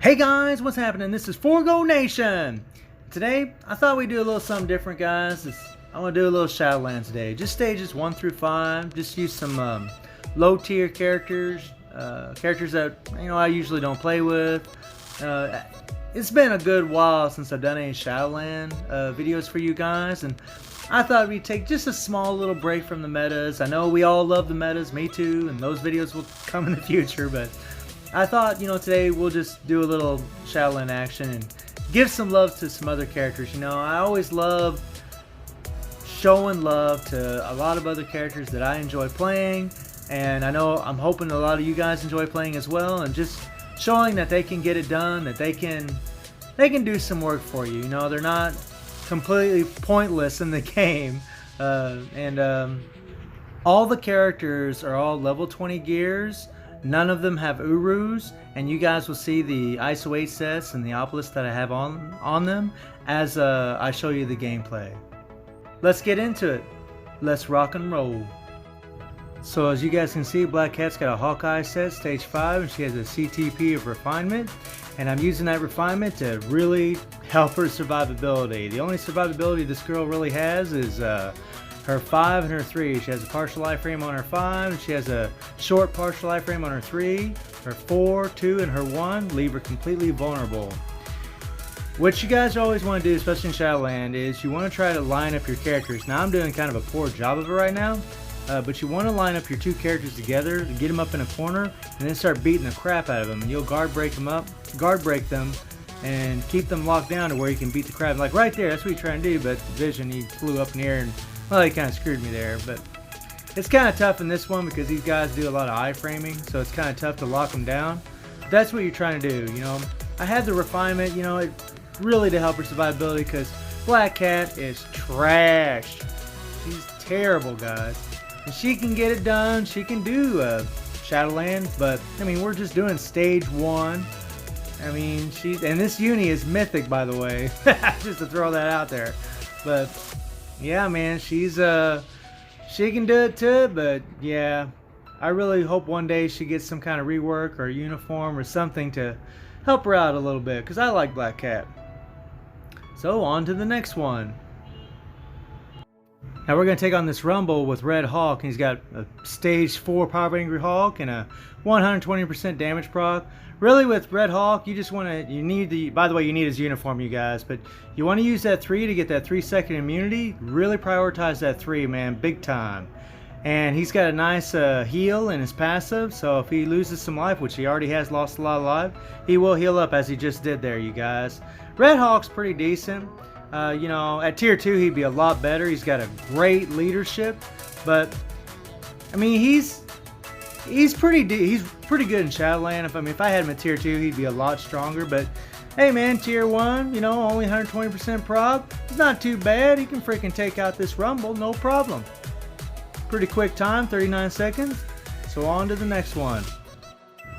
Hey guys, what's happening? This is Forgo Nation. Today, I thought we'd do a little something different, guys. I want to do a little Shadowland today. Just stages 1 through 5. Just use some low tier characters, characters that I usually don't play with. It's been a good while since I've done any Shadowland videos for you guys, and I thought we'd take just a small little break from the metas. I know we all love the metas, me too, and those videos will come in the future, but I thought, today we'll just do a little Shadowland action and give some love to some other characters. I always love showing love to a lot of other characters that I enjoy playing, and I'm hoping a lot of you guys enjoy playing as well, and just showing that they can get it done, that they can do some work for you. They're not completely pointless in the game, all the characters are all level 20 gears. None of them have Urus, and you guys will see the ISO 8 sets and the obelisk that I have on them as I show you the gameplay. Let's get into it. Let's rock and roll. So as you guys can see, Black Cat's got a Hawkeye set, stage 5, and she has a CTP of refinement, and I'm using that refinement to really help her survivability. The only survivability this girl really has is her 5 and her 3. She has a partial life frame on her 5, and she has a short partial life frame on her 3. Her 4, 2, and her 1 leave her completely vulnerable. What you guys always want to do, especially in Shadowland, is you want to try to line up your characters. Now I'm doing kind of a poor job of it right now, but you want to line up your two characters together, get them up in a corner, and then start beating the crap out of them. And you'll guard break them, and keep them locked down to where you can beat the crap. Like right there, that's what you're trying to do, but Vision, he flew up in the air and, well, he kind of screwed me there. But it's kind of tough in this one because these guys do a lot of iframing, so it's kind of tough to lock them down. That's what you're trying to do, I had the refinement, it really to help her survivability, because Black Cat is trash. She's terrible, guys. And she can get it done. She can do Shadowland, but we're just doing stage 1. And this uni is mythic, by the way, just to throw that out there. But yeah, man, she can do it too. But yeah, I really hope one day she gets some kind of rework or uniform or something to help her out a little bit, because I like Black Cat. So on to the next one. Now we're going to take on this Rumble with Red Hawk. He's got a stage 4 Power Angry Hawk and a 120% damage proc. Really, with Red Hawk, you need by the way, you need his uniform, you guys, but you want to use that 3 to get that 3-second immunity. Really prioritize that 3, man, big time. And he's got a nice heal in his passive, so if he loses some life, which he already has lost a lot of life, he will heal up as he just did there, you guys. Red Hawk's pretty decent. At tier 2 he'd be a lot better. He's got a great leadership, but he's pretty good in Shadowland. If I had him at tier 2, he'd be a lot stronger. But hey, man, tier 1, only 120% proc. It's not too bad. He can freaking take out this Rumble, no problem. Pretty quick time, 39 seconds. So on to the next one.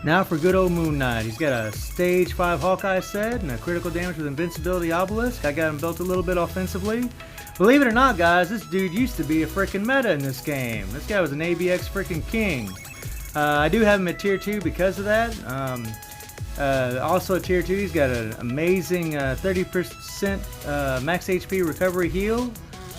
Now for good old Moon Knight. He's got a stage 5 Hawkeye set and a critical damage with invincibility obelisk. I got him built a little bit offensively. Believe it or not, guys, this dude used to be a freaking meta in this game. This guy was an ABX freaking king. I do have him at tier 2 because of that. Also at tier 2, he's got an amazing 30% max HP recovery heal.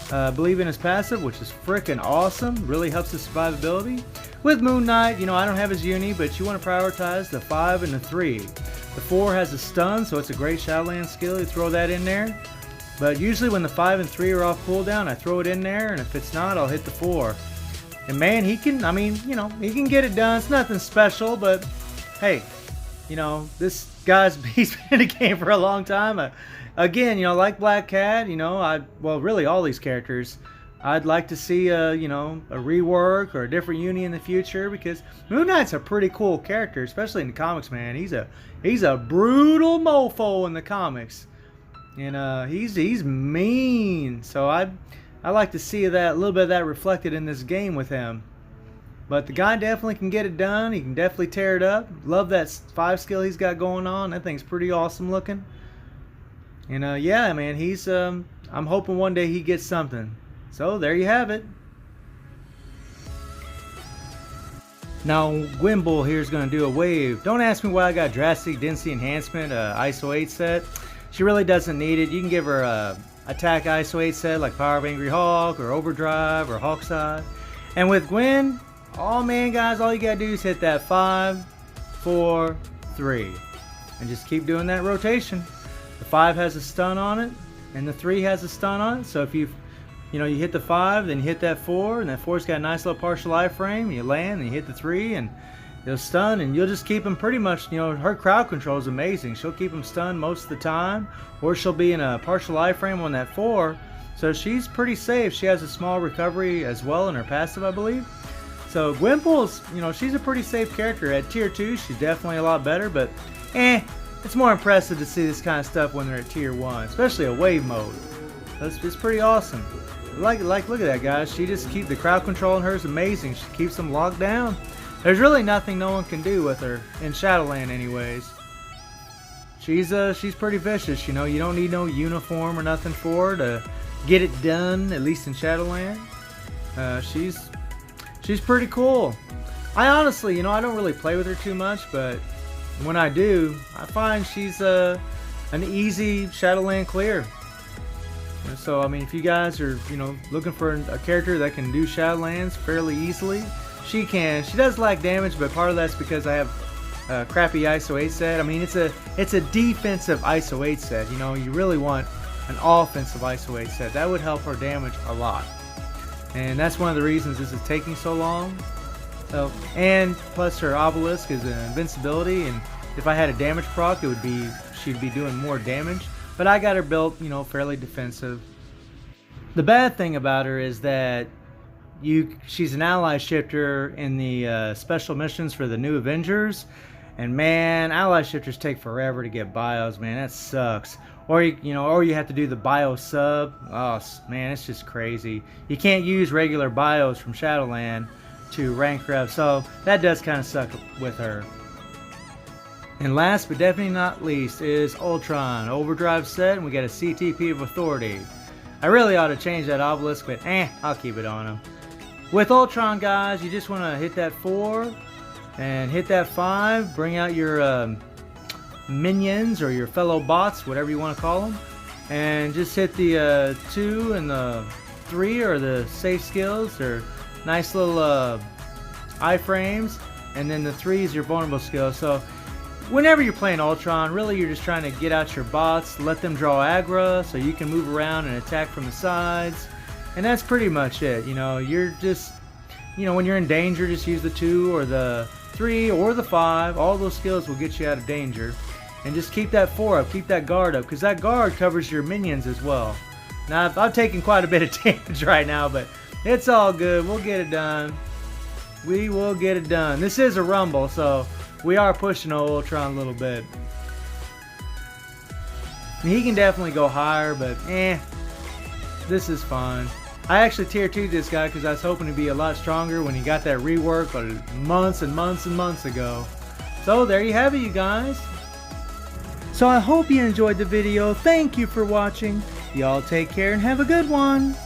Believe in his passive, which is freaking awesome. Really helps his survivability. With Moon Knight, I don't have his uni, but you want to prioritize the 5 and the 3. The 4 has a stun, so it's a great Shadowland skill. You throw that in there. But usually when the 5 and 3 are off cooldown, I throw it in there, and if it's not, I'll hit the 4. And man, he can, he can get it done. It's nothing special, but hey, this guy's, he's been in the game for a long time. Again, like Black Cat, well, really all these characters, I'd like to see a rework or a different uni in the future, because Moon Knight's a pretty cool character, especially in the comics, man. He's a brutal mofo in the comics, and he's mean. So I like to see that, a little bit of that reflected in this game with him. But the guy definitely can get it done. He can definitely tear it up. Love that 5 skill he's got going on. That thing's pretty awesome looking. And yeah, man, he's I'm hoping one day he gets something. So there you have it. Now Gwynbull here is going to do a wave. Don't ask me why I got drastic density enhancement ISO 8 set. She really doesn't need it. You can give her a attack ISO 8 set like Power of Angry Hawk or Overdrive or Hawkseye. And with Gwen, oh man guys, all you gotta do is hit that 5, 4, 3. And just keep doing that rotation. The 5 has a stun on it, and the 3 has a stun on it. So if you hit the 5, then you hit that 4, and that 4's got a nice little partial iframe. You land, and you hit the 3, and you'll stun, and you'll just keep them pretty much. Her crowd control is amazing. She'll keep them stunned most of the time, or she'll be in a partial iframe on that 4. So she's pretty safe. She has a small recovery as well in her passive, I believe. So Gwynbull's, she's a pretty safe character. At tier 2, she's definitely a lot better, but it's more impressive to see this kind of stuff when they're at tier 1, especially a wave mode. It's pretty awesome. Like, look at that, guys. She just keeps the crowd control in her is amazing. She keeps them locked down. There's really nothing no one can do with her in Shadowland, anyways. She's pretty vicious. You don't need no uniform or nothing for her to get it done. At least in Shadowland, she's pretty cool. I honestly, I don't really play with her too much, but when I do, I find she's an easy Shadowland clear. So I mean, if you guys are looking for a character that can do Shadowlands fairly easily, she can. She does lack damage, but part of that's because I have a crappy ISO 8 set. I mean, it's a defensive ISO 8 set. You really want an offensive ISO 8 set. That would help her damage a lot, and that's one of the reasons this is taking so long. So, and plus her obelisk is an invincibility, and if I had a damage proc, she'd be doing more damage. But I got her built, fairly defensive. The bad thing about her is that she's an ally shifter in the special missions for the new Avengers, and man, ally shifters take forever to get bios, man. That sucks. Or you have to do the bio sub. Oh man, it's just crazy. You can't use regular bios from Shadowland to rank her up, so that does kind of suck with her. And last but definitely not least is Ultron Overdrive set, and we got a CTP of Authority. I really ought to change that obelisk, but I'll keep it on him. With Ultron, guys, you just want to hit that 4 and hit that 5. Bring out your minions or your fellow bots, whatever you want to call them, and just hit the 2 and the 3 or the safe skills. They're nice little iframes, and then the 3 is your vulnerable skill. So whenever you're playing Ultron, really you're just trying to get out your bots, let them draw aggro so you can move around and attack from the sides, and that's pretty much it. You're just, when you're in danger, just use the 2 or the 3 or the 5. All those skills will get you out of danger, and just keep that 4 up, keep that guard up, because that guard covers your minions as well. Now I've taken quite a bit of damage right now, but it's all good. We'll get it done. We will get it done. This is a rumble, so we are pushing Ultron a little bit. He can definitely go higher, but this is fine. I actually tier 2'd this guy because I was hoping to be a lot stronger when he got that rework, but months and months and months ago. So there you have it, you guys. So I hope you enjoyed the video. Thank you for watching. Y'all take care and have a good one.